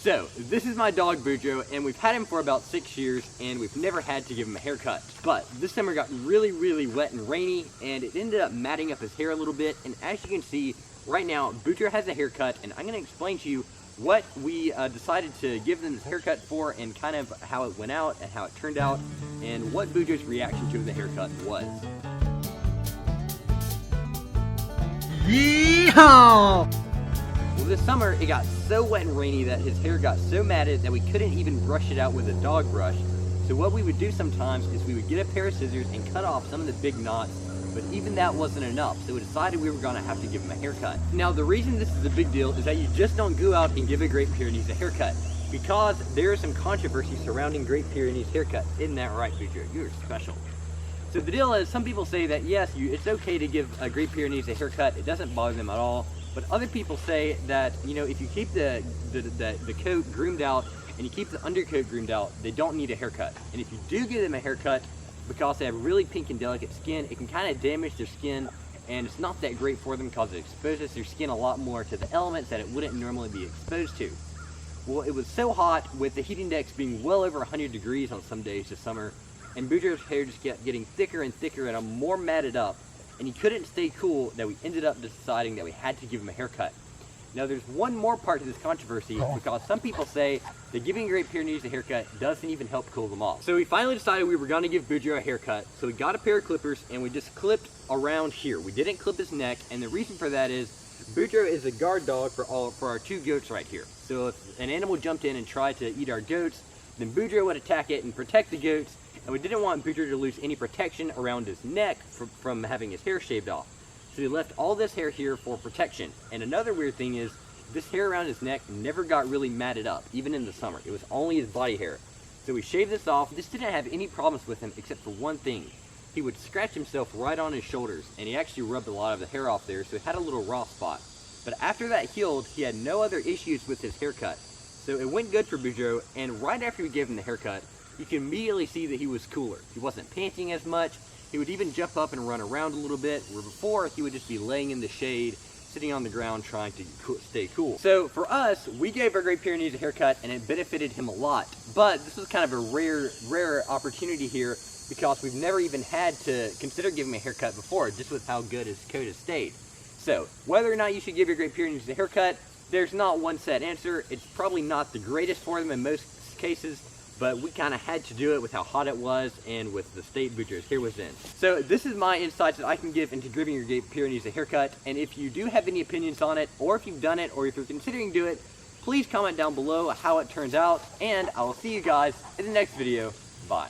So, this is my dog Boudreaux, and we've had him for about 6 years, and we've never had to give him a haircut. But this summer got really wet and rainy, and it ended up matting up his hair a little bit, and as you can see, right now, Boudreaux has a haircut, and I'm going to explain to you what we decided to give them this haircut for, and kind of how it went out, and how it turned out, and what Boudreaux's reaction to the haircut was. Yeehaw! Well, this summer, it got so wet and rainy that his hair got so matted that we couldn't even brush it out with a dog brush. So what we would do sometimes is we would get a pair of scissors and cut off some of the big knots, but even that wasn't enough, so we decided we were going to have to give him a haircut. Now, the reason this is a big deal is that you just don't go out and give a Great Pyrenees a haircut, because there is some controversy surrounding Great Pyrenees haircut. Isn't that right, Boudreaux? You're special. So the deal is, some people say that yes, it's okay to give a Great Pyrenees a haircut, it doesn't bother them at all. But other people say that, you know, if you keep the coat groomed out and you keep the undercoat groomed out, they don't need a haircut. And if you do give them a haircut, because they have really pink and delicate skin, it can kind of damage their skin, and it's not that great for them because it exposes their skin a lot more to the elements that it wouldn't normally be exposed to. Well, it was so hot, with the heat index being well over 100 degrees on some days this summer, and Boudreaux's hair just kept getting thicker and thicker and more matted up, and he couldn't stay cool, that we ended up deciding that we had to give him a haircut. Now, there's one more part to this controversy, because some people say that giving Great Pyrenees a haircut doesn't even help cool them off. So we finally decided we were going to give Boudreaux a haircut, so we got a pair of clippers and we just clipped around here. We didn't clip his neck, and the reason for that is Boudreaux is a guard dog for our two goats right here. So if an animal jumped in and tried to eat our goats, then Boudreaux would attack it and protect the goats, and we didn't want Boudreaux to lose any protection around his neck from having his hair shaved off. So we left all this hair here for protection. And another weird thing is, this hair around his neck never got really matted up, even in the summer. It was only his body hair. So we shaved this off. This didn't have any problems with him except for one thing. He would scratch himself right on his shoulders, and he actually rubbed a lot of the hair off there, so he had a little raw spot. But after that healed, he had no other issues with his haircut. So it went good for Boudreaux, and right after we gave him the haircut, you can immediately see that he was cooler. He wasn't panting as much. He would even jump up and run around a little bit, where before he would just be laying in the shade, sitting on the ground trying to stay cool. So for us, we gave our Great Pyrenees a haircut, and it benefited him a lot. But this was kind of a rare opportunity here, because we've never even had to consider giving him a haircut before, just with how good his coat has stayed. So whether or not you should give your Great Pyrenees a haircut, there's not one set answer. It's probably not the greatest for them in most cases, but we kind of had to do it with how hot it was and with the state Boudreaux's hair was in. So this is my insights that I can give into giving your Great Pyrenees a haircut, and if you do have any opinions on it, or if you've done it, or if you're considering doing it, please comment down below how it turns out, and I will see you guys in the next video. Bye.